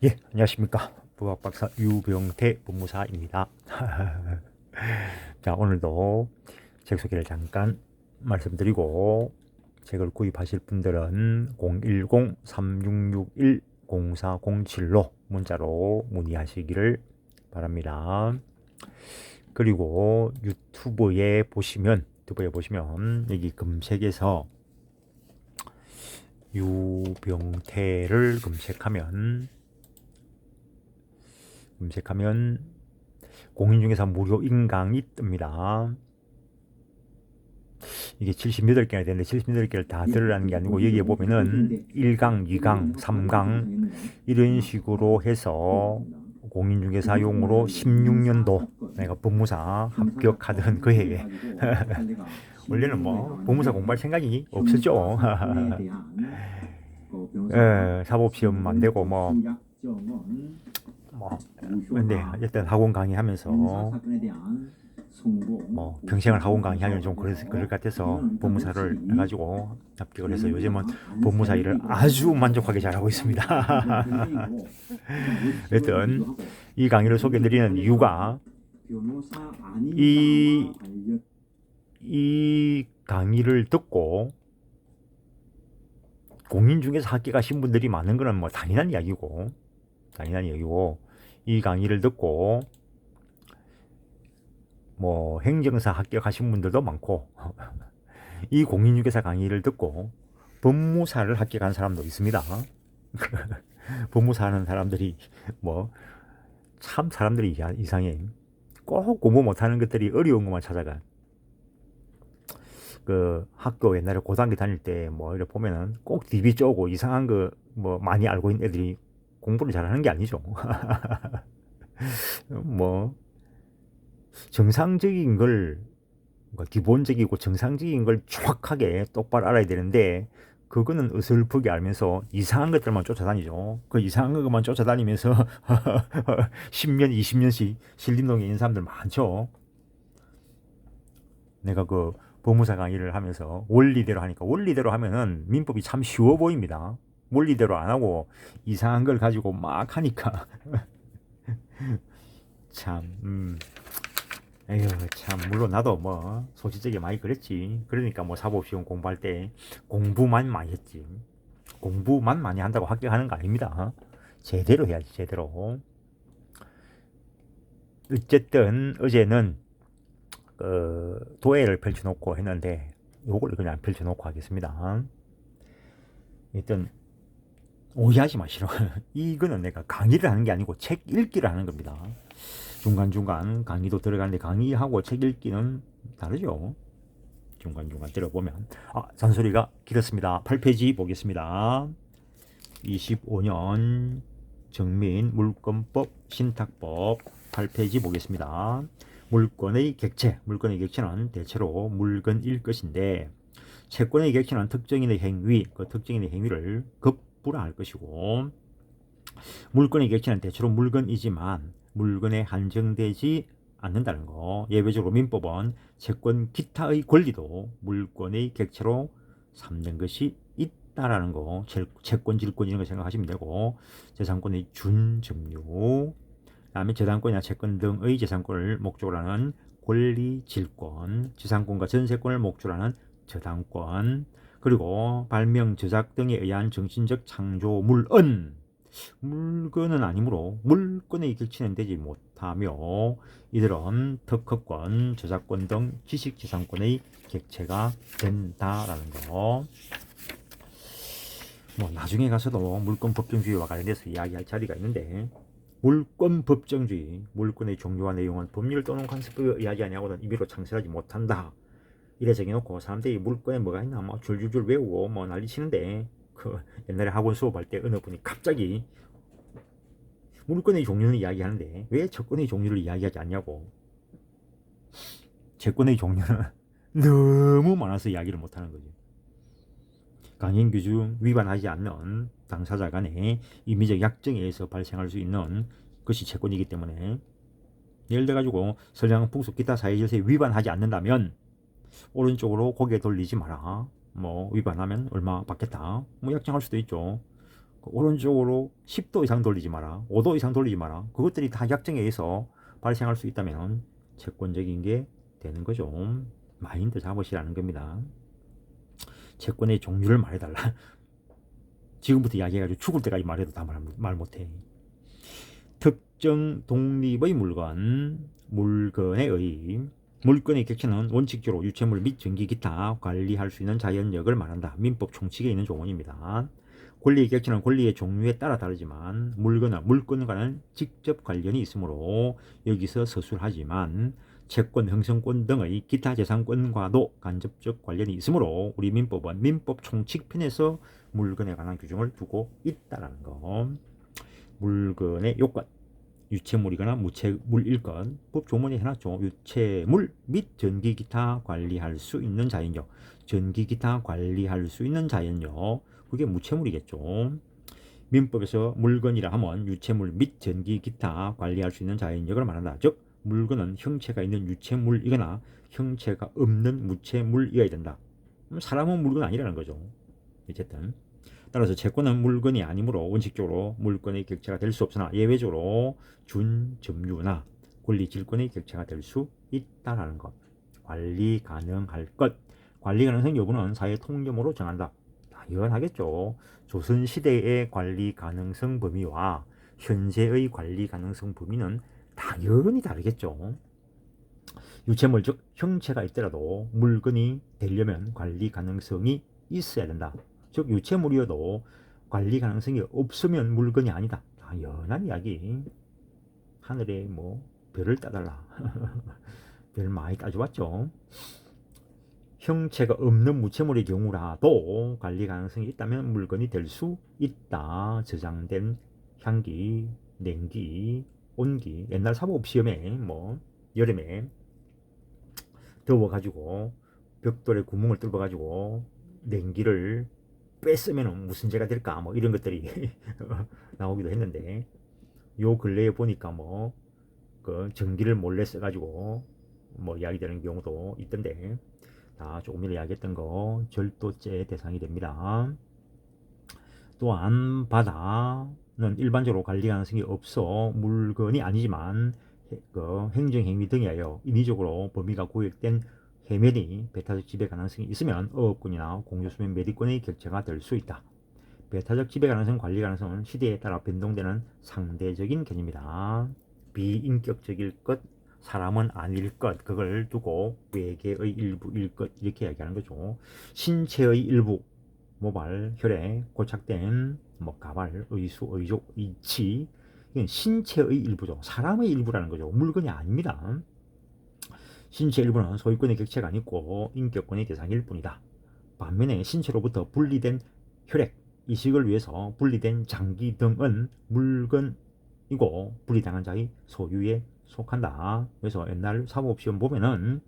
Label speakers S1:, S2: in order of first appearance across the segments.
S1: 예, 안녕하십니까. 부학박사 유병태 법무사입니다. 자, 오늘도 책 소개를 잠깐 말씀드리고, 책을 구입하실 분들은 010-3661-0407로 문자로 문의하시기를 바랍니다. 그리고 유튜브에 보시면 여기 검색에서 유병태를 검색하면 공인중개사 무료 인강이 뜹니다. 이게 78개나 되는데 78개를 다 들으라는 게 아니고 여기에 보면은 1강, 2강, 3강 이런 식으로 해서 공인중개사용으로 16년도 내가 법무사 합격하던 그 해에 원래는 뭐 법무사 공부할 생각이 없었죠. 사법시험 안 되고 근데 어쨌든 학원 강의하면서 평생을 학원 강의하기는 좀 그럴 것 같아서 법무사를 해가지고 합격을 해서 요즘은 법무사 일을 아주 만족하게 잘하고 있습니다. 하여튼 이 강의를 소개드리는 이유가 이 강의를 듣고 공인중개사 합격하신 분들이 많은 거는 뭐 당연한 이야기고 이 강의를 듣고 뭐 행정사 합격하신 분들도 많고 이 공인중개사 강의를 듣고 법무사를 합격한 사람도 있습니다. 법무사 하는 사람들이 뭐 참 사람들이 이상해. 꼭 공부 못하는 것들이 어려운 것만 찾아가. 그 학교 옛날에 고등학교 다닐 때 뭐 이렇게 보면은 꼭 DB 쪼고 이상한 거 뭐 많이 알고 있는 애들이 공부를 잘하는 게 아니죠. 뭐 정상적인 걸 기본적이고 정상적인 걸 정확하게 똑바로 알아야 되는데 그거는 어설프게 알면서 이상한 것들만 쫓아다니죠. 그 이상한 것만 쫓아다니면서 10년, 20년씩 신림동에 있는 사람들 많죠. 내가 그 법무사 강의를 하면서 원리대로 하니까 원리대로 하면은 민법이 참 쉬워 보입니다. 원리대로 안 하고 이상한 걸 가지고 막 하니까 참 에휴 참 물론 나도 뭐 솔직하게 많이 그랬지. 그러니까 뭐 사법시험 공부할 때 공부만 많이 했지. 공부만 많이 한다고 합격하는 거 아닙니다. 제대로 해야지 제대로. 어쨌든 어제는 도해를 펼쳐놓고 했는데 요걸 그냥 펼쳐놓고 하겠습니다. 일단 오해하지 마시라. 이거는 내가 강의를 하는 게 아니고 책 읽기를 하는 겁니다. 중간중간 강의도 들어가는데 강의하고 책 읽기는 다르죠. 중간중간 들어보면 잔소리가 길었습니다. 8페이지 보겠습니다. 25년 정민 물권법 신탁법 8페이지 보겠습니다. 물권의 객체는 대체로 물건일 것인데 채권의 객체는 특정인의 행위, 그 특정인의 행위를 급부라할 것이고 물건의 객체는 대체로 물건이지만 물건에 한정되지 않는다는 거. 예외적으로 민법은 채권 기타의 권리도 물건의 객체로 삼는 것이 있다라는 거. 채권, 질권 이런 거 생각하시면 되고 재산권의 준점유, 그다음에 저당권이나 채권 등의 재산권을 목적으로 하는 권리, 질권, 지상권과 전세권을 목적으로 하는 저당권, 그리고 발명, 저작 등에 의한 정신적 창조, 물건은 아니므로 물건의 객체는 되지 못하며 이들은 특허권, 저작권 등 지식재산권의 객체가 된다라는 거. 뭐 나중에 가서도 물권 법정주의와 관련돼서 이야기할 자리가 있는데 물권 법정주의, 물권의 종류와 내용은 법률 또는 관습법에 의하지 아니하고는 임의로 창설하지 못한다. 이래 정해놓고 사람들이 물권에 뭐가 있나 뭐 줄줄줄 외우고 뭐 난리치는데 그 옛날에 학원 수업할 때 어느 분이 갑자기 물권의 종류는 이야기하는데 왜 채권의 종류를 이야기하지 않냐고. 채권의 종류는 너무 많아서 이야기를 못하는 거죠. 강행규중 위반하지 않는 당사자 간의 임의적 약정에 의해서 발생할 수 있는 것이 채권이기 때문에 예를 들어가지고 선량 풍속 기타 사회질서에 위반하지 않는다면 오른쪽으로 고개 돌리지 마라. 뭐 위반하면 얼마 받겠다. 뭐 약정할 수도 있죠. 오른쪽으로 10도 이상 돌리지 마라, 5도 이상 돌리지 마라. 그것들이 다 약정에 의해서 발생할 수 있다면 채권적인 게 되는 거죠. 마인드 잡으시라는 겁니다. 채권의 종류를 말해달라. 지금부터 이야기해가지고 죽을 때까지 말해도 다 말 못해. 특정 독립의 물건, 물건에 의해 물건의 객체는 원칙적으로 유체물 및 전기 기타 관리할 수 있는 자연력을 말한다. 민법 총칙에 있는 조문입니다. 권리의 객체는 권리의 종류에 따라 다르지만 물건과는 직접 관련이 있으므로 여기서 서술하지만 채권, 형성권 등의 기타 재산권과도 간접적 관련이 있으므로 우리 민법은 민법 총칙편에서 물건에 관한 규정을 두고 있다는 거. 물건의 요건, 유체물이거나 무체물일 것, 법 조문에 해놨죠. 유체물 및 전기 기타 관리할 수 있는 자연력, 전기 기타 관리할 수 있는 자연력, 그게 무체물이겠죠. 민법에서 물건이라 하면 유체물 및 전기 기타 관리할 수 있는 자연력을 말한다. 즉 물건은 형체가 있는 유체물이거나 형체가 없는 무체물이어야 된다. 사람은 물건 아니라는 거죠. 어쨌든 따라서 채권은 물건이 아니므로 원칙적으로 물건의 객체가 될 수 없으나 예외적으로 준점유나 권리질권의 객체가 될 수 있다는 것. 관리 가능할 것. 관리 가능성 여부는 사회 통념으로 정한다. 당연하겠죠. 조선시대의 관리 가능성 범위와 현재의 관리 가능성 범위는 당연히 다르겠죠. 유체물 즉 형체가 있더라도 물건이 되려면 관리 가능성이 있어야 된다. 즉 유체물이어도 관리 가능성이 없으면 물건이 아니다. 당연한 이야기. 하늘에 뭐 별을 따달라. 별 많이 따져봤죠. 형체가 없는 무체물의 경우라도 관리 가능성이 있다면 물건이 될 수 있다. 저장된 향기, 냉기, 온기. 옛날 사법시험에 뭐 여름에 더워가지고 벽돌에 구멍을 뚫어가지고 냉기를 뺐으면 무슨 죄가 될까 뭐 이런 것들이 나오기도 했는데 요 근래에 보니까 뭐 그 전기를 몰래 써가지고 뭐 이야기되는 경우도 있던데 다 조금 전에 이야기했던 거 절도죄 대상이 됩니다. 또한 바다는 일반적으로 관리 가능성이 없어 물건이 아니지만 그 행정행위 등에 하여 인위적으로 범위가 구역된 해면이 배타적 지배 가능성이 있으면 어업권이나 공유수면 매립권의 객체가 될 수 있다. 배타적 지배 가능성, 관리 가능성은 시대에 따라 변동되는 상대적인 개념이다. 비인격적일 것, 사람은 아닐 것, 그걸 두고 외계의 일부일 것 이렇게 이야기하는 거죠. 신체의 일부, 모발, 혈액, 고착된 뭐 가발, 의수, 의족, 이치 이건 신체의 일부죠. 사람의 일부라는 거죠. 물건이 아닙니다. 신체 일부는 소유권의 객체가 아니고 인격권의 대상일 뿐이다. 반면에 신체로부터 분리된 혈액, 이식을 위해서 분리된 장기 등은 물건이고 분리당한 자의 소유에 속한다. 그래서 옛날 사법시험 보면은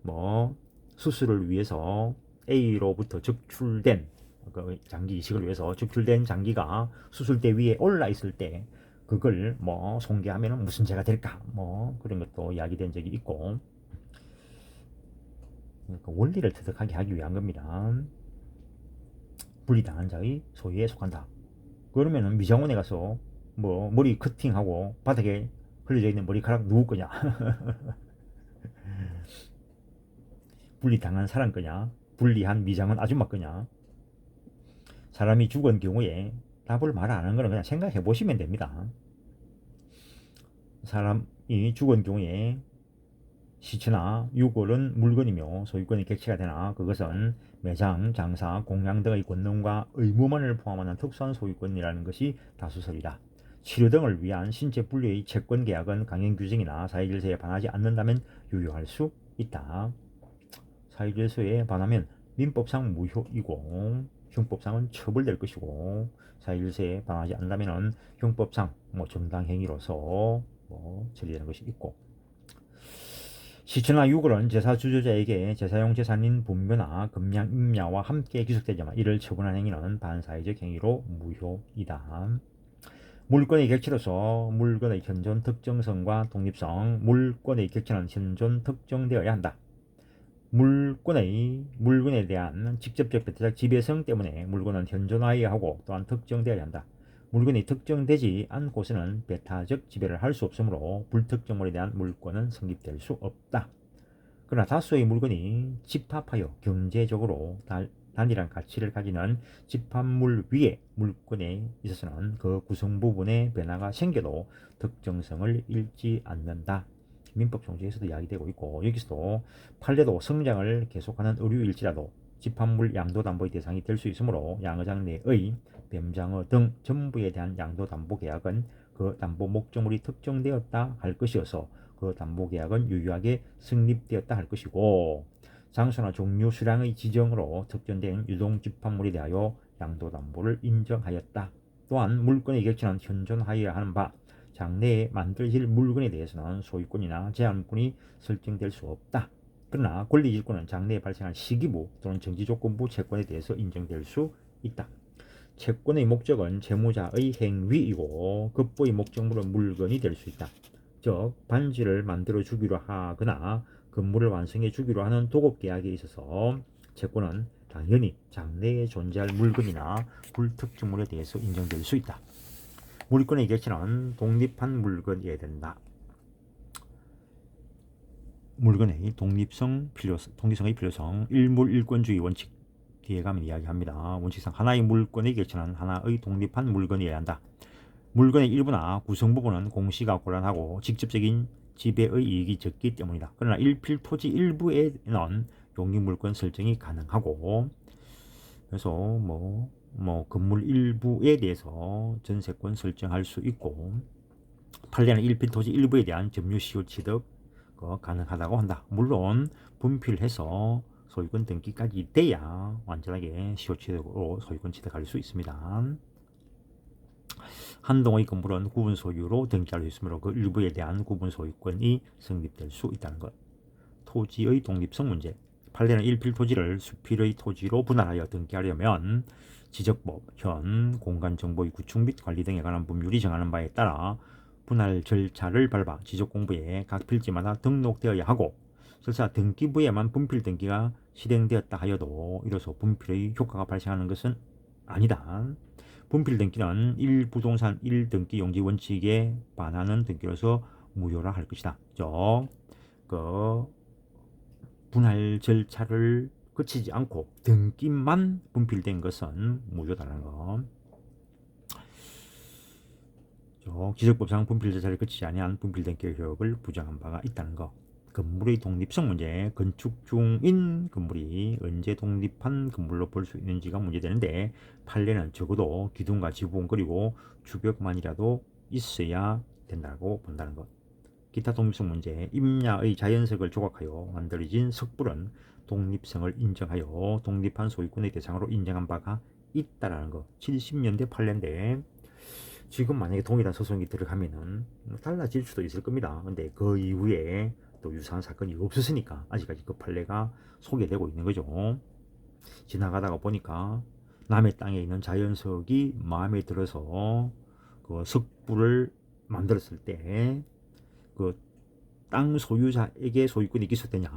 S1: 뭐 수술을 위해서 A로부터 적출된 그 장기 이식을 위해서 적출된 장기가 수술대 위에 올라 있을 때 그걸 뭐 손괴하면 무슨 죄가 될까 뭐 그런 것도 이야기된 적이 있고 그러니까 원리를 터득하게 하기 위한 겁니다. 분리당한 자의 소유에 속한다. 그러면은 미장원에 가서 뭐 머리 커팅하고 바닥에 흘려져 있는 머리카락 누구 거냐? 분리당한 사람 거냐? 분리한 미장원 아줌마 거냐? 사람이 죽은 경우에 답을 말 안 하는 거는 그냥 생각해 보시면 됩니다. 사람이 죽은 경우에 시체나 유골은 물건이며 소유권이 객체가 되나 그것은 매장, 장사, 공양 등의 권능과 의무만을 포함하는 특수한 소유권이라는 것이 다수설이다. 치료 등을 위한 신체 분리의 채권 계약은 강행 규정이나 사회질서에 반하지 않는다면 유효할 수 있다. 사회질서에 반하면 민법상 무효이고 형법상은 처벌될 것이고 사회질서에 반하지 않는다면 형법상 뭐 정당행위로서 뭐 처리되는 것이 있고 시체나 유골은 제사 주저자에게 제사용 재산인 분묘나 금량 임야와 함께 기속되지만 이를 처분한 행위는 반사회적 행위로 무효이다. 물권의 객체로서 물건의 현존 특정성과 독립성, 물권의 객체는 현존 특정되어야 한다. 물건에 대한 직접적 배타적 지배성 때문에 물건은 현존하여야 하고 또한 특정되어야 한다. 물건이 특정되지 않고서는 배타적 지배를 할 수 없으므로 불특정물에 대한 물권은 성립될 수 없다. 그러나 다수의 물건이 집합하여 경제적으로 단일한 가치를 가지는 집합물 위에 물건에 있어서는 그 구성 부분의 변화가 생겨도 특정성을 잃지 않는다. 민법 총칙에서도 이야기되고 있고, 여기서도 판례도 성장을 계속하는 의류일지라도 집합물 양도담보의 대상이 될 수 있으므로 양의장 내의 뱀장어 등 전부에 대한 양도담보계약은 그 담보 목적물이 특정되었다 할 것이어서 그 담보계약은 유효하게 성립되었다 할 것이고, 장소나 종류 수량의 지정으로 특정된 유동집합물에 대하여 양도담보를 인정하였다. 또한 물건의 객체는 현존하여야 하는 바 장래에 만들어질 물건에 대해서는 소유권이나 제한권이 설정될 수 없다. 그러나 권리질권은 장래에 발생한 시기부 또는 정지조건부 채권에 대해서 인정될 수 있다. 채권의 목적은 채무자의 행위이고 급부의 목적물은 물건이 될 수 있다. 즉 반지를 만들어 주기로 하거나 건물을 완성해 주기로 하는 도급계약에 있어서 채권은 당연히 장래에 존재할 물건이나 불특정물에 대해서 인정될 수 있다. 물권의 객체는 독립한 물건이어야 된다. 물건의 독립성의 필요성, 일물일권주의 원칙 뒤에 가면 이야기합니다. 원칙상 하나의 물건의 객체는 하나의 독립한 물건이어야 한다. 물건의 일부나 구성 부분은 공시가 곤란하고 직접적인 지배의 이익이 적기 때문이다. 그러나 일필 토지 일부에는 용익물권 설정이 가능하고, 그래서 건물 일부에 대해서 전세권 설정할 수 있고, 판례는 일필 토지 일부에 대한 점유 시효 취득 가능하다고 한다. 물론 분필해서 소유권 등기까지 돼야 완전하게 시효 취득으로 소유권 취득할 수 있습니다. 한 동의 건물은 구분 소유로 등기할 수 있으므로 그 일부에 대한 구분 소유권이 성립될 수 있다는 것. 토지의 독립성 문제. 판례는 일필 토지를 수필의 토지로 분할하여 등기하려면 지적법, 현, 공간정보의 구축 및 관리 등에 관한 법률이 정하는 바에 따라 분할 절차를 밟아 지적공부에 각 필지마다 등록되어야 하고, 설사 등기부에만 분필 등기가 실행되었다 하여도 이로써 분필의 효과가 발생하는 것은 아니다. 분필 등기는 1부동산 1등기 용지 원칙에 반하는 등기로서 무효라 할 것이다. 즉, 분할 절차를 거치지 않고 등기만 분필된 것은 무효다라는 거. 지적법상 분필 절차를 거치지 아니한 분필 등기의 효력을 부정한 바가 있다는 거. 건물의 독립성 문제. 건축 중인 건물이 언제 독립한 건물로 볼 수 있는지가 문제되는데, 판례는 적어도 기둥과 지붕 그리고 주벽만이라도 있어야 된다고 본다는 것. 기타 독립성 문제. 임야의 자연석을 조각하여 만들어진 석불은 독립성을 인정하여 독립한 소유권의 대상으로 인정한 바가 있다라는 거. 70년대 판례인데 지금 만약에 동일한 소송이 들어가면은 달라질 수도 있을 겁니다. 근데 그 이후에 또 유사한 사건이 없었으니까 아직까지 그 판례가 소개되고 있는 거죠. 지나가다가 보니까 남의 땅에 있는 자연석이 마음에 들어서 그 석불을 만들었을 때 그 땅 소유자에게 소유권이 있었느냐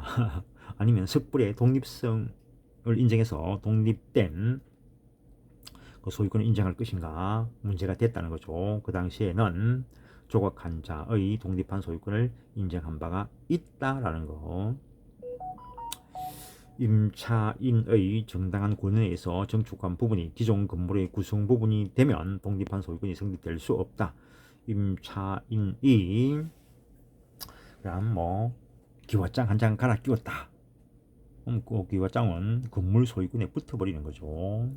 S1: 아니면 석불의 독립성을 인정해서 독립된 그 소유권을 인정할 것인가 문제가 됐다는 거죠. 그 당시에는 조각한 자의 독립한 소유권을 인정한 바가 있다라는 거. 임차인의 정당한 권한에 의해서 증축한 부분이 기존 건물의 구성 부분이 되면 독립한 소유권이 성립될 수 없다. 임차인이 그럼 기와장 한 장 갈아 끼웠다. 그 기와장은 건물 소유권에 붙어버리는 거죠.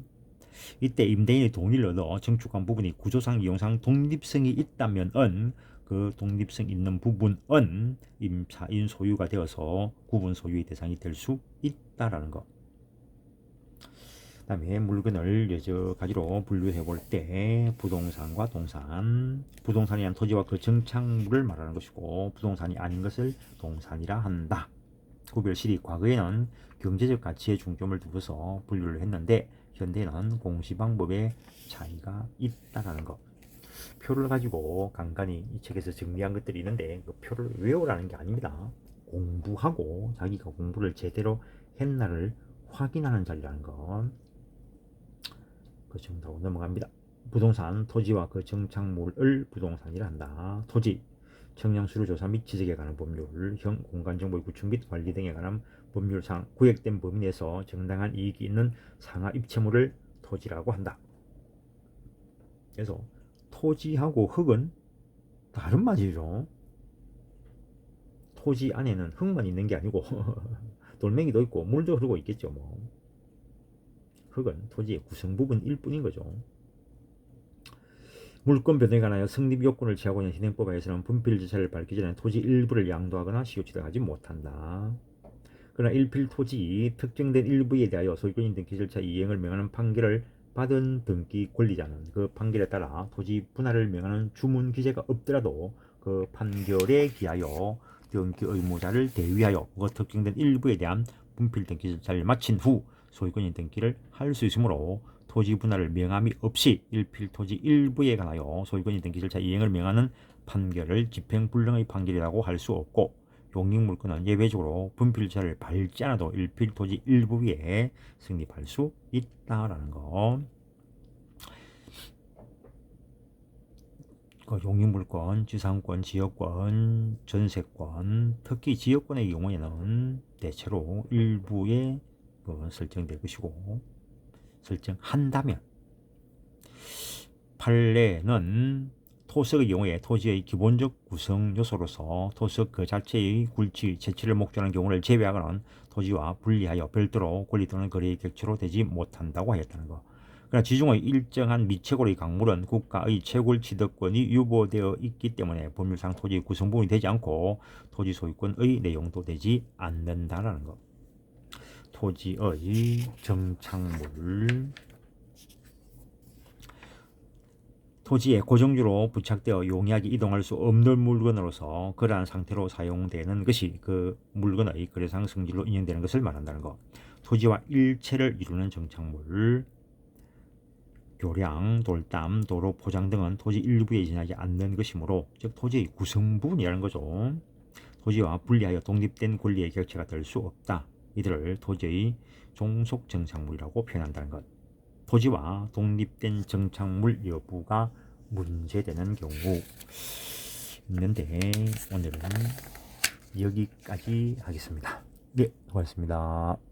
S1: 이때 임대인의 동의를 얻어 증축한 부분이 구조상 이용상 독립성이 있다면은 그 독립성 있는 부분은 임차인 소유가 되어서 구분 소유의 대상이 될 수 있다라는 것. 그다음에 물건을 여러 가지로 분류해 볼 때 부동산과 동산, 부동산이 한 토지와 그 정착물을 말하는 것이고 부동산이 아닌 것을 동산이라 한다. 구별실이 과거에는 경제적 가치에 중점을 두어서 분류를 했는데 현대는 공시방법에 차이가 있다라는 것. 표를 가지고 간간히 이 책에서 정리한 것들이 있는데 그 표를 외우라는 게 아닙니다. 공부하고 자기가 공부를 제대로 했나를 확인하는 자리라는 것. 그 정도하고 넘어갑니다. 부동산, 토지와 그 정착물을 부동산이라 한다. 토지, 청량수로 조사 및 지적에 관한 법률, 형 공간정보의 구축 및 관리 등에 관한 법률상 구획된 범위 내에서 정당한 이익이 있는 상하 입체물을 토지라고 한다. 그래서 토지하고 흙은 다른 말이죠. 토지 안에는 흙만 있는 게 아니고 돌멩이도 있고 물도 흐르고 있겠죠. 뭐 흙은 토지의 구성 부분일 뿐인 거죠. 물권 변동에 관하여 성립 요건을 취하고 있는 현행법 하에서는 분필 절차를 밟기 전에 토지 일부를 양도하거나 시효취득하지 못한다. 그러나 일필 토지 특정된 일부에 대하여 소유권인 등기 절차 이행을 명하는 판결을 받은 등기 권리자는 그 판결에 따라 토지 분할을 명하는 주문 기재가 없더라도 그 판결에 기하여 등기 의무자를 대위하여 그 특정된 일부에 대한 분필 등기 절차를 마친 후 소유권인 등기를 할 수 있으므로 토지 분할을 명함이 없이 일필 토지 일부에 관하여 소유권인 등기 절차 이행을 명하는 판결을 집행불능의 판결이라고 할 수 없고, 용익물권은 예외적으로 분필 절차를 밟지 않아도 일필 토지 일부 위에 성립할 수 있다라는 거. 용익물권, 지상권, 지역권, 전세권, 특히 지역권의 경우에는 대체로 일부에 설정될 것이고, 설정한다면 판례는 토석의 경우에 토지의 기본적 구성 요소로서 토석 그 자체의 굴치, 채취를 목적하는 경우를 제외하고는 토지와 분리하여 별도로 권리 또는 거래의 객체로 되지 못한다고 하였다는 것. 그러나 지중의 일정한 미채굴의 강물은 국가의 채굴 취득권이 유보되어 있기 때문에 법률상 토지 구성 부분이 되지 않고 토지 소유권의 내용도 되지 않는다라는 것. 토지의 정착물, 토지에 고정주로 부착되어 용이하게 이동할 수 없는 물건으로서 그러한 상태로 사용되는 것이 그 물건의 거래상 성질로 인정되는 것을 말한다는 것. 토지와 일체를 이루는 정착물, 교량, 돌담, 도로, 포장 등은 토지 일부에 지나지 않는 것이므로 즉 토지의 구성 부분이라는 거죠. 토지와 분리하여 독립된 권리의 객체가 될 수 없다. 이들을 토지의 종속 정착물이라고 표현한다는 것. 토지와 독립된 정착물 여부가 문제되는 경우 있는데 오늘은 여기까지 하겠습니다. 네, 고맙습니다.